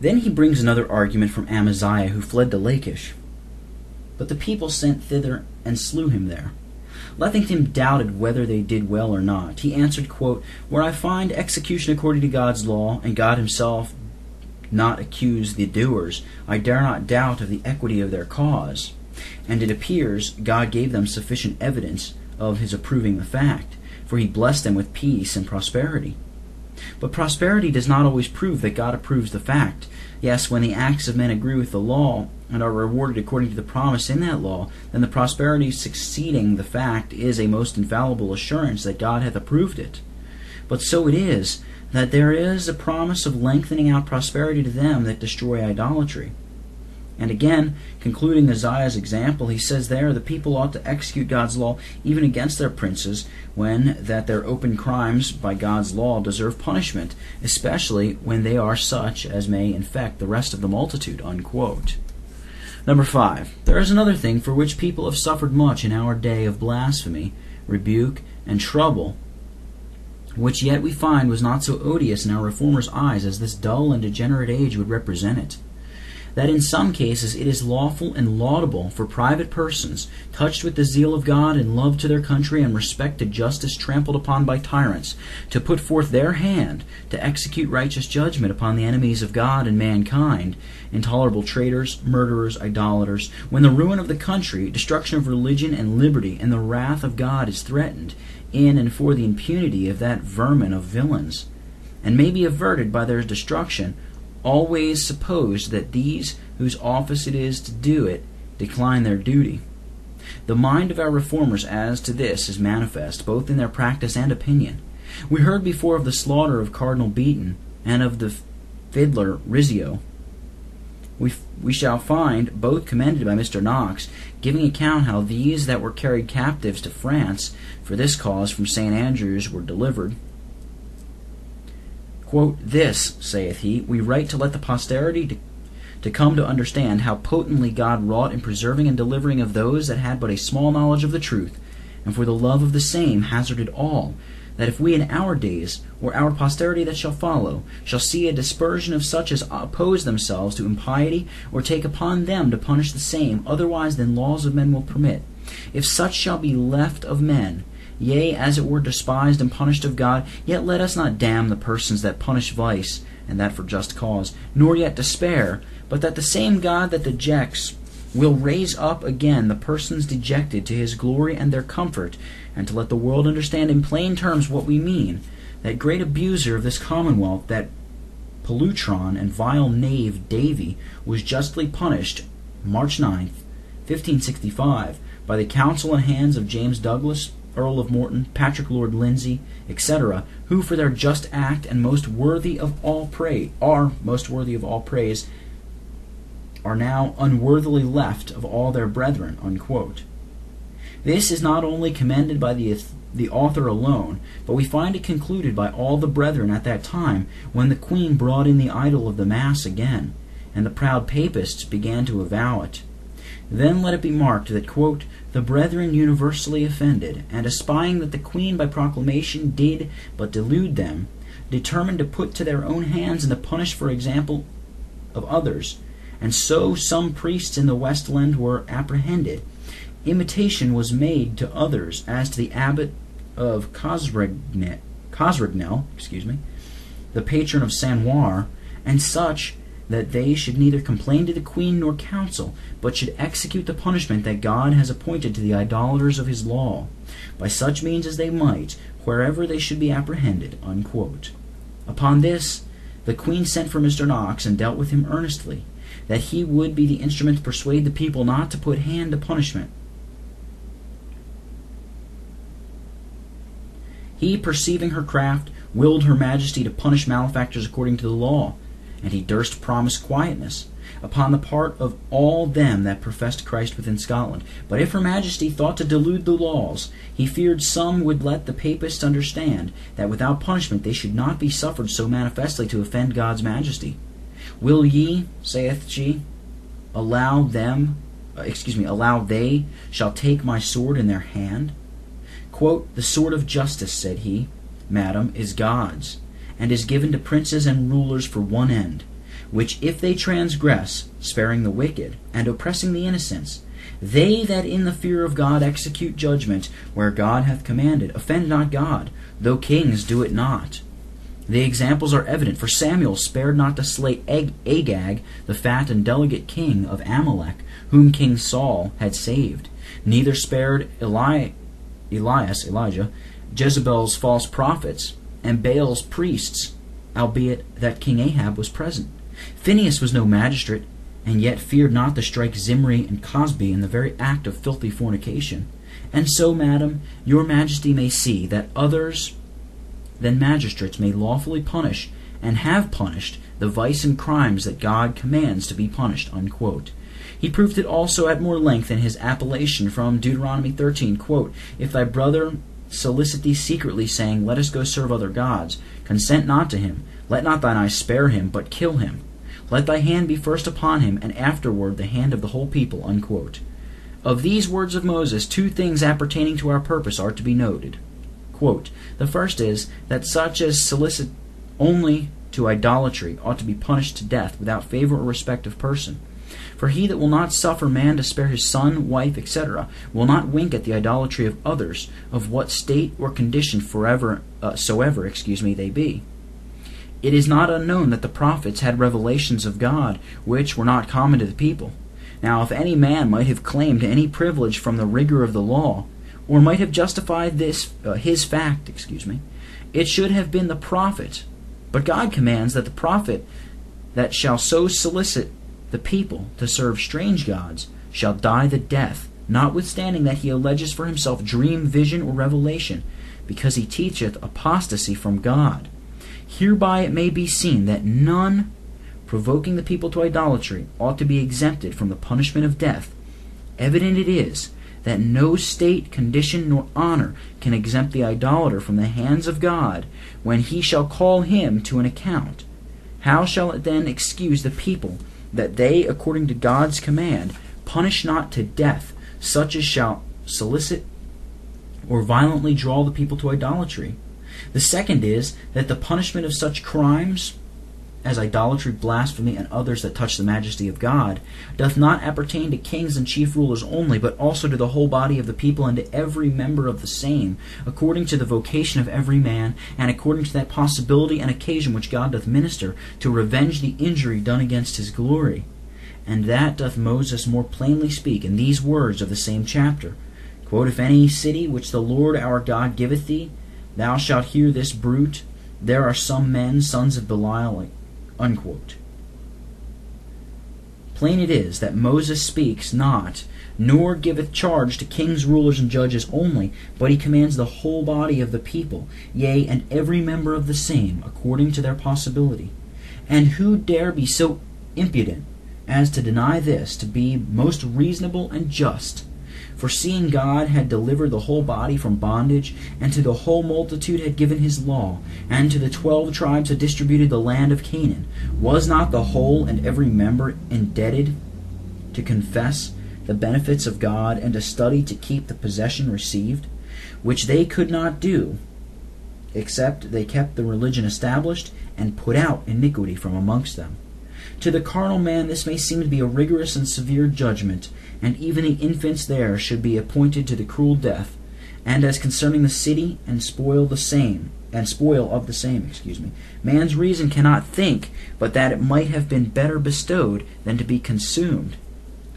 Then he brings another argument from Amaziah, who fled to Lachish. But the people sent thither and slew him there. Lethington doubted whether they did well or not. He answered, quote, "Where I find execution according to God's law, and God himself not accuse the doers, I dare not doubt of the equity of their cause. And it appears God gave them sufficient evidence of his approving the fact, for he blessed them with peace and prosperity." But prosperity does not always prove that God approves the fact. Yes, when the acts of men agree with the law and are rewarded according to the promise in that law, then the prosperity succeeding the fact is a most infallible assurance that God hath approved it. But so it is, that there is a promise of lengthening out prosperity to them that destroy idolatry. And again, concluding Isaiah's example, he says there, the people ought to execute God's law even against their princes, when that their open crimes by God's law deserve punishment, especially when they are such as may infect the rest of the multitude. Unquote. Number 5. There is another thing for which people have suffered much in our day of blasphemy, rebuke, and trouble, which yet we find was not so odious in our reformers' eyes as this dull and degenerate age would represent it. That in some cases it is lawful and laudable for private persons, touched with the zeal of God and love to their country and respect to justice trampled upon by tyrants, to put forth their hand to execute righteous judgment upon the enemies of God and mankind, intolerable traitors, murderers, idolaters, when the ruin of the country, destruction of religion and liberty, and the wrath of God is threatened, in and for the impunity of that vermin of villains, and may be averted by their destruction, always suppose that these whose office it is to do it decline their duty. The mind of our reformers as to this is manifest, both in their practice and opinion. We heard before of the slaughter of Cardinal Beaton and of the fiddler Rizzio. We shall find both commended by Mr. Knox, giving account how these that were carried captives to France for this cause from St. Andrews were delivered. Quote, "This, saith he, we write to let the posterity to come to understand how potently God wrought in preserving and delivering of those that had but a small knowledge of the truth, and for the love of the same hazarded all, that if we in our days, or our posterity that shall follow, shall see a dispersion of such as oppose themselves to impiety, or take upon them to punish the same, otherwise than laws of men will permit, if such shall be left of men, yea, as it were despised and punished of God, yet let us not damn the persons that punish vice, and that for just cause, nor yet despair, but that the same God that dejects will raise up again the persons dejected to his glory and their comfort, and to let the world understand in plain terms what we mean, that great abuser of this commonwealth, that polutron and vile knave Davy, was justly punished March 9th, 1565, by the counsel and hands of James Douglas, Earl of Morton, Patrick Lord Lindsay, etc., who for their just act and most worthy of all praise are now unworthily left of all their brethren. Unquote. This is not only commended by the author alone, but we find it concluded by all the brethren at that time, when the Queen brought in the idol of the Mass again, and the proud Papists began to avow it. Then let it be marked that, quote, "the brethren universally offended, and espying that the Queen by proclamation did but delude them, determined to put to their own hands and to punish for example of others, and so some priests in the Westland were apprehended. Imitation was made to others as to the abbot of Cosragnel, the patron of Sanoir, and such that they should neither complain to the Queen nor council, but should execute the punishment that God has appointed to the idolaters of his law, by such means as they might, wherever they should be apprehended." Unquote. Upon this, the Queen sent for Mr. Knox and dealt with him earnestly, that he would be the instrument to persuade the people not to put hand to punishment. He, perceiving her craft, willed her Majesty to punish malefactors according to the law, and he durst promise quietness upon the part of all them that professed Christ within Scotland. But if her Majesty thought to delude the laws, he feared some would let the Papists understand that without punishment they should not be suffered so manifestly to offend God's Majesty. "Will ye," saith she, allow they shall take my sword in their hand?" Quote, "The sword of justice," said he, "madam, is God's, and is given to princes and rulers for one end, which if they transgress, sparing the wicked, and oppressing the innocents, they that in the fear of God execute judgment where God hath commanded, offend not God, though kings do it not. The examples are evident, for Samuel spared not to slay Agag, the fat and delicate king of Amalek, whom King Saul had saved. Neither spared Elijah, Jezebel's false prophets, and Baal's priests, albeit that King Ahab was present. Phinehas was no magistrate, and yet feared not to strike Zimri and Cosby in the very act of filthy fornication. And so, madam, your majesty may see that others than magistrates may lawfully punish, and have punished, the vice and crimes that God commands to be punished." Unquote. He proved it also at more length in his appellation from Deuteronomy 13, quote, "If thy brother solicit thee secretly, saying, Let us go serve other gods, consent not to him. Let not thine eye spare him, but kill him. Let thy hand be first upon him, and afterward the hand of the whole people." Unquote. Of these words of Moses, two things appertaining to our purpose are to be noted. Quote, "The first is, that such as solicit only to idolatry ought to be punished to death, without favor or respect of person. For he that will not suffer man to spare his son, wife, etc., will not wink at the idolatry of others, of what state or condition soever they be. It is not unknown that the prophets had revelations of God, which were not common to the people. Now, if any man might have claimed any privilege from the rigor of the law, or might have justified his fact, it should have been the prophet. But God commands that the prophet that shall so solicit the people to serve strange gods shall die the death, notwithstanding that he alleges for himself dream, vision, or revelation, because he teacheth apostasy from God. Hereby it may be seen that none provoking the people to idolatry ought to be exempted from the punishment of death. Evident it is that no state, condition, nor honor can exempt the idolater from the hands of God when he shall call him to an account. How shall it then excuse the people that they, according to God's command, punish not to death such as shall solicit or violently draw the people to idolatry? The second is, that the punishment of such crimes as idolatry, blasphemy, and others that touch the majesty of God, doth not appertain to kings and chief rulers only, but also to the whole body of the people, and to every member of the same, according to the vocation of every man, and according to that possibility and occasion which God doth minister, to revenge the injury done against his glory. And that doth Moses more plainly speak in these words of the same chapter. Quote, "If any city which the Lord our God giveth thee, thou shalt hear this bruit, there are some men, sons of Belial," unquote. Plain it is that Moses speaks not, nor giveth charge to kings, rulers, and judges only, but he commands the whole body of the people, yea, and every member of the same, according to their possibility. And who dare be so impudent as to deny this to be most reasonable and just? For seeing God had delivered the whole body from bondage, and to the whole multitude had given his law, and to the 12 tribes had distributed the land of Canaan, was not the whole and every member indebted to confess the benefits of God, and to study to keep the possession received, which they could not do, except they kept the religion established, and put out iniquity from amongst them? To the carnal man this may seem to be a rigorous and severe judgment, and even the infants there should be appointed to the cruel death. And as concerning the city and spoil of the same, man's reason cannot think but that it might have been better bestowed than to be consumed.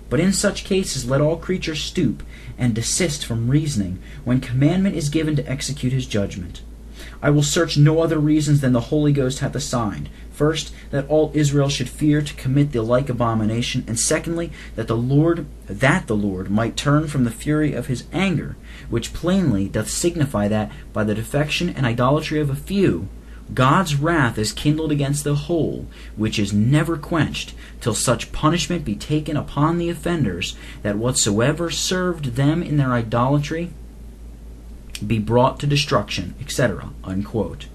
But in such cases let all creatures stoop and desist from reasoning, when commandment is given to execute his judgment. I will search no other reasons than the Holy Ghost hath assigned. First, that all Israel should fear to commit the like abomination, and secondly, that the Lord might turn from the fury of his anger, which plainly doth signify that, by the defection and idolatry of a few, God's wrath is kindled against the whole, which is never quenched, till such punishment be taken upon the offenders, that whatsoever served them in their idolatry be brought to destruction, etc. Unquote.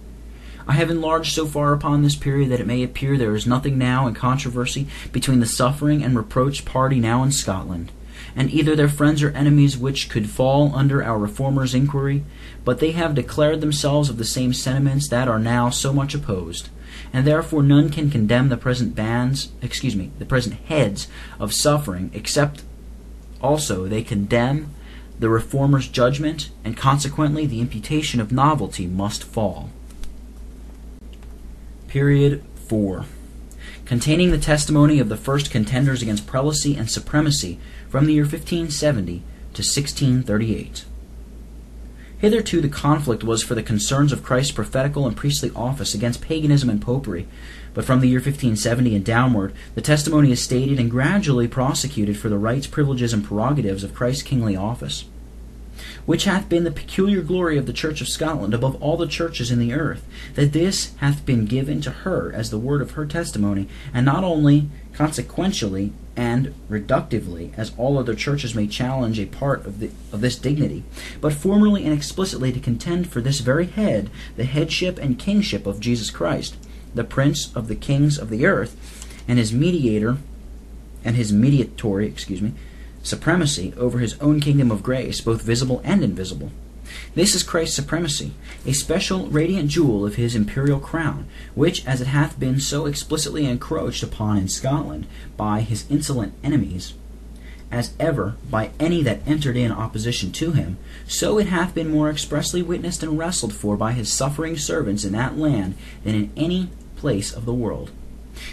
I have enlarged so far upon this period that it may appear there is nothing now in controversy between the suffering and reproached party now in Scotland. and either their friends or enemies which could fall under our Reformers' inquiry, but they have declared themselves of the same sentiments that are now so much opposed, and therefore none can condemn the present the present heads of suffering, except also they condemn the Reformers' judgment, and consequently the imputation of novelty must fall. Period 4. Containing the testimony of the first contenders against prelacy and supremacy from the year 1570 to 1638. Hitherto the conflict was for the concerns of Christ's prophetical and priestly office against paganism and popery, but from the year 1570 and downward the testimony is stated and gradually prosecuted for the rights, privileges, and prerogatives of Christ's kingly office, which hath been the peculiar glory of the Church of Scotland above all the churches in the earth, that this hath been given to her as the word of her testimony, and not only consequentially and reductively, as all other churches may challenge a part of this dignity, but formally and explicitly to contend for this very head, the headship and kingship of Jesus Christ, the Prince of the kings of the earth, and his mediatory supremacy over his own kingdom of grace, both visible and invisible. This is Christ's supremacy, a special radiant jewel of his imperial crown, which, as it hath been so explicitly encroached upon in Scotland by his insolent enemies, as ever by any that entered in opposition to him, so it hath been more expressly witnessed and wrestled for by his suffering servants in that land than in any place of the world.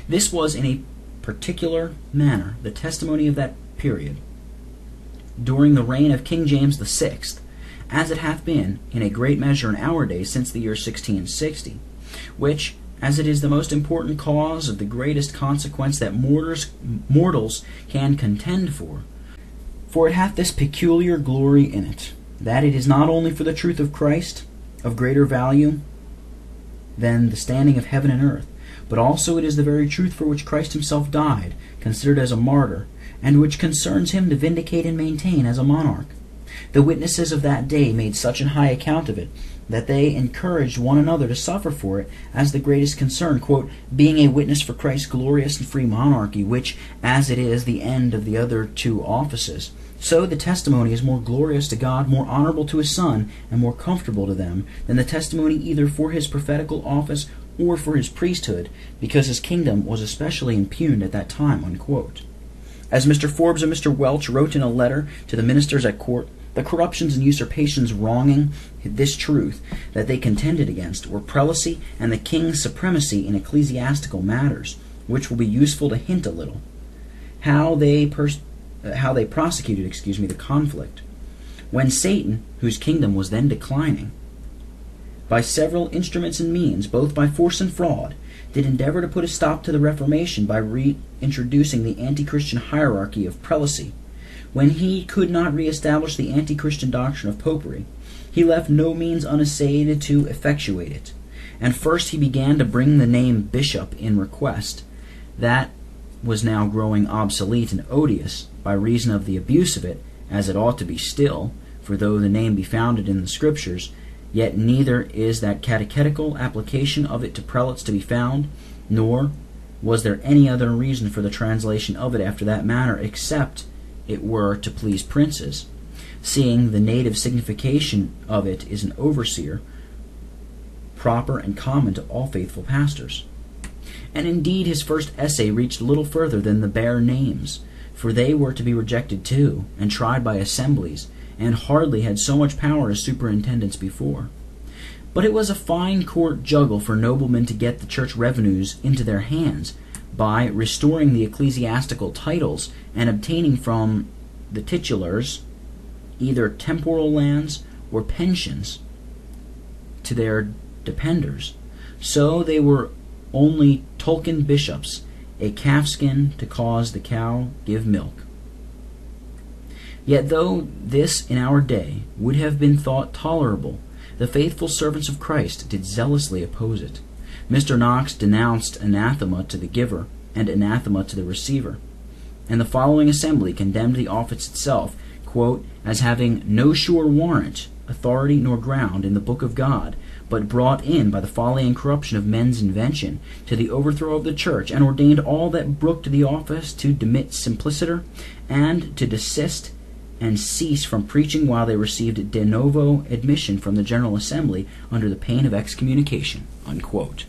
This was in a particular manner the testimony of that period, during the reign of King James VI, as it hath been in a great measure in our days since the year 1660, which, as it is the most important cause of the greatest consequence that mortals can contend for it hath this peculiar glory in it, that it is not only for the truth of Christ, of greater value than the standing of heaven and earth, but also it is the very truth for which Christ himself died, considered as a martyr, and which concerns him to vindicate and maintain as a monarch. The witnesses of that day made such an high account of it, that they encouraged one another to suffer for it as the greatest concern, quote, being a witness for Christ's glorious and free monarchy, which, as it is the end of the other two offices, so the testimony is more glorious to God, more honorable to his Son, and more comfortable to them than the testimony either for his prophetical office or for his priesthood, because his kingdom was especially impugned at that time, unquote. As Mr. Forbes and Mr. Welch wrote in a letter to the ministers at court, the corruptions and usurpations wronging this truth that they contended against were prelacy and the king's supremacy in ecclesiastical matters, which will be useful to hint a little how they prosecuted the conflict, when Satan, whose kingdom was then declining, by several instruments and means, both by force and fraud, did endeavor to put a stop to the Reformation by reintroducing the anti-Christian hierarchy of prelacy. When he could not re-establish the anti-Christian doctrine of popery, he left no means unessayed to effectuate it. And first he began to bring the name bishop in request. That was now growing obsolete and odious by reason of the abuse of it, as it ought to be still, for though the name be founded in the Scriptures, yet neither is that catechetical application of it to prelates to be found, nor was there any other reason for the translation of it after that manner, except it were to please princes, seeing the native signification of it is an overseer, proper and common to all faithful pastors. And indeed his first essay reached little further than the bare names, for they were to be rejected too, and tried by assemblies, and hardly had so much power as superintendents before. But it was a fine court juggle for noblemen to get the church revenues into their hands, by restoring the ecclesiastical titles and obtaining from the titulars either temporal lands or pensions to their dependers. So they were only tolken bishops, a calfskin to cause the cow give milk. Yet though this in our day would have been thought tolerable, the faithful servants of Christ did zealously oppose it. Mr. Knox denounced anathema to the giver and anathema to the receiver, and the following assembly condemned the office itself, quote, as having no sure warrant, authority, nor ground in the book of God, but brought in by the folly and corruption of men's invention to the overthrow of the church, and ordained all that brooked the office to demit simpliciter, and to desist and cease from preaching while they received de novo admission from the General Assembly under the pain of excommunication." Unquote.